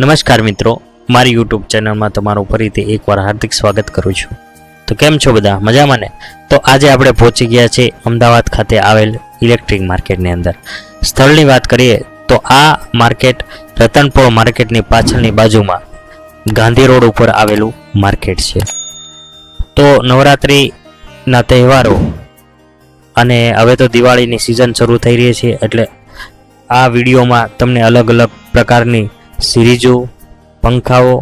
નમસ્કાર મિત્રો, મારી યુટ્યુબ ચેનલમાં તમારું ફરીથી એકવાર હાર્દિક સ્વાગત કરું છું. તો કેમ છો બધા, મજામાં ને? તો આજે આપણે પહોંચી ગયા છે અમદાવાદ ખાતે આવેલ ઇલેક્ટ્રિક માર્કેટની અંદર. સ્થળની વાત કરીએ તો આ માર્કેટ રતનપોળ માર્કેટની પાછળની બાજુમાં ગાંધી રોડ ઉપર આવેલું માર્કેટ છે. તો નવરાત્રિના તહેવારો અને હવે તો દિવાળીની સિઝન શરૂ થઈ રહી છે, એટલે આ વિડીયોમાં તમને અલગ અલગ પ્રકારની સિરીજો, પંખાઓ,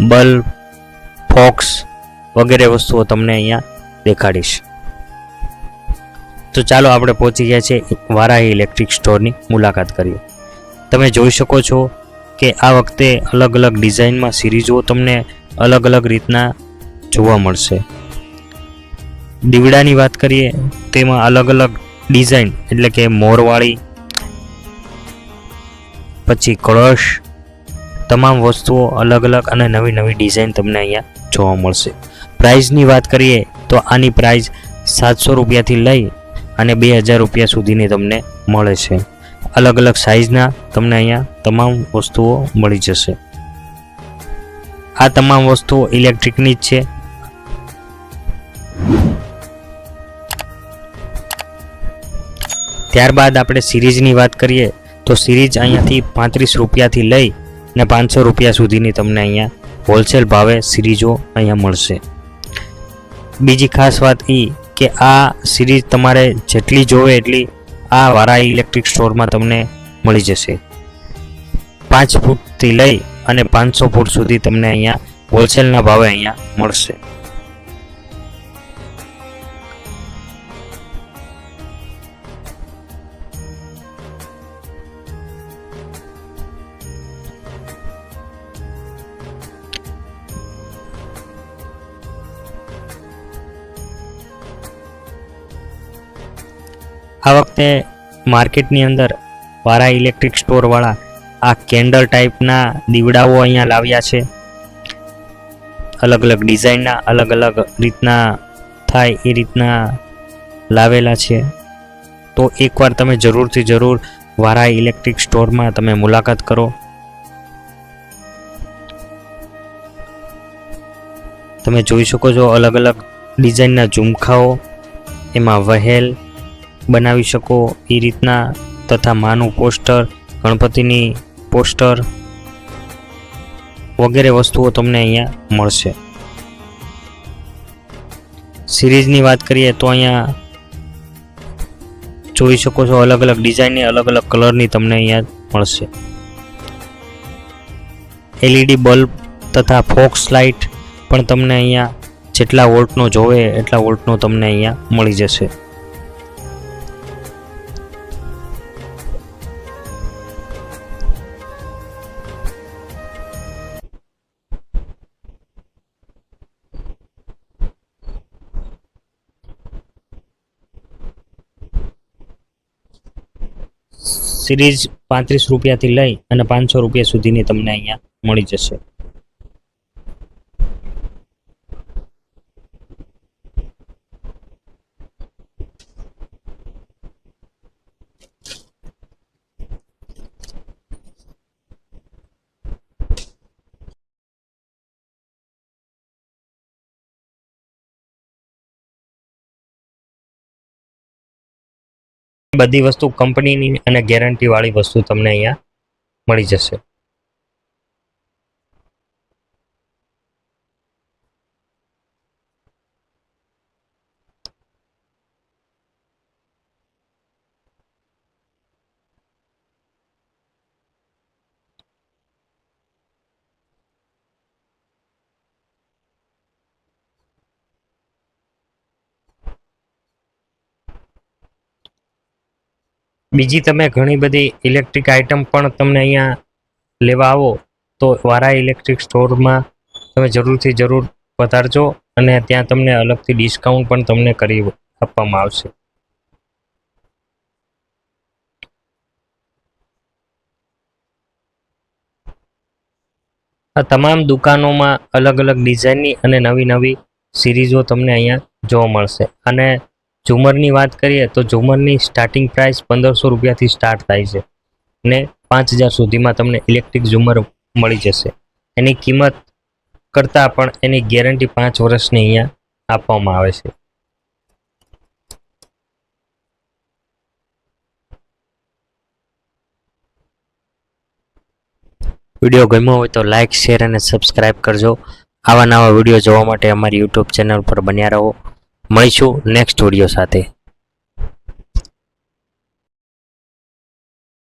બલ્બ, ફોક્સ વગેરે વસ્તુઓ તમને અહીંયા દેખાડીશ. તો ચાલો આપણે પહોંચી ગયા છે વારાહી ઇલેક્ટ્રિક સ્ટોરની મુલાકાત કરીએ. તમે જોઈ શકો છો કે આ વખતે અલગ અલગ ડિઝાઇનમાં સિરીજો તમને અલગ અલગ રીતના જોવા મળશે. દીવડાની વાત કરીએ તેમાં અલગ અલગ ડિઝાઇન એટલે કે મોરવાળી, પછી કળશ, તમામ વસ્તુઓ અલગ અલગ અને નવી નવી ડિઝાઇન તમને અહીંયા જોવા મળશે. પ્રાઇઝની વાત કરીએ તો આની પ્રાઇઝ 700 રૂપિયાથી લઈ અને 2000 રૂપિયા સુધીની તમને મળે છે. અલગ અલગ સાઇઝના તમને અહીંયા તમામ વસ્તુઓ મળી જશે. આ તમામ વસ્તુઓ ઇલેક્ટ્રિકની જ છે. ત્યારબાદ આપણે સિરીઝની વાત કરીએ તો સિરીઝ અહીંયાથી 35 રૂપિયાથી લઈ ને 500 રૂપિયા સુધીની તમને અહીંયા હોલસેલ ભાવે સિરીજો અહીંયા મળશે. બીજી ખાસ વાત એ કે આ સિરીઝ તમારે જેટલી જોવે એટલી આ વારાહી ઇલેક્ટ્રિક સ્ટોરમાં તમને મળી જશે. 5 ફૂટથી લઈ અને 500 ફૂટ સુધી તમને અહીંયા હોલસેલના ભાવે અહીંયા મળશે. આ વખતે માર્કેટની અંદર વારાહી ઇલેક્ટ્રિક સ્ટોરવાળા આ કેન્ડલ ટાઈપના દીવડાઓ અહીંયા લાવ્યા છે. અલગ અલગ ડિઝાઇનના, અલગ અલગ રીતના થાય એ રીતના લાવેલા છે. તો એકવાર તમે જરૂરથી જરૂર વારાહી ઇલેક્ટ્રિક સ્ટોરમાં તમે મુલાકાત કરો. તમે જોઈ શકો છો અલગ અલગ ડિઝાઇનના ઝુમખાઓ, એમાં વહેલ બનાવી શકો એ રીતના, તથા માનું પોસ્ટર, ગણપતિની પોસ્ટર વગેરે વસ્તુઓ તમને અહીંયા મળશે. સિરીઝની વાત કરીએ તો અહીંયા જોઈ શકો છો અલગ અલગ ડિઝાઇનની, અલગ અલગ કલરની તમને અહીંયા મળશે. LED બલ્બ તથા ફોક્સ લાઇટ પણ તમને અહીંયા જેટલા વોલ્ટનો જોવે એટલા વોલ્ટનો તમને અહીંયા મળી જશે. સિરીઝ 35 રૂપિયાથી લઈ અને 500 રૂપિયા સુધીની તમને અહીંયા મળી જશે. બધી વસ્તુ કંપનીની અને ગેરંટી વાળી વસ્તુ તમને અહીંયા મળી જશે. બીજી તમે ઘણી બધી ઇલેક્ટ્રિક આઇટમ પણ તમને અહીંયા લેવા આવો તો વારાહી ઇલેક્ટ્રિક સ્ટોરમાં તમે જરૂરથી જરૂર પધારજો, અને ત્યાં તમને અલગથી ડિસ્કાઉન્ટ પણ તમને કરી આપવામાં આવશે. આ તમામ દુકાનોમાં અલગ અલગ ડિઝાઇનની અને નવી નવી સિરીઝો તમને અહીંયા જોવા મળશે. અને ઝુમરની વાત કરીએ તો ઝુમરની સ્ટાર્ટિંગ પ્રાઇસ 1500 રૂપિયાથી સ્ટાર્ટ થાય છે ને 5000 સુધીમાં તમને ઇલેક્ટ્રિક ઝુમર મળી જશે. એની કિંમત કરતાં પણ એની ગેરંટી 5 વર્ષની અહીંયા આપવામાં આવે છે. વિડીયો ગમ્યો હોય તો લાઇક, શેર અને સબસ્ક્રાઇબ કરજો. આવા નવા વિડીયો જોવા માટે અમારી યુટ્યુબ ચેનલ પર બન્યા રહો. મળીશું નેક્સ્ટ વિડીયો સાથે.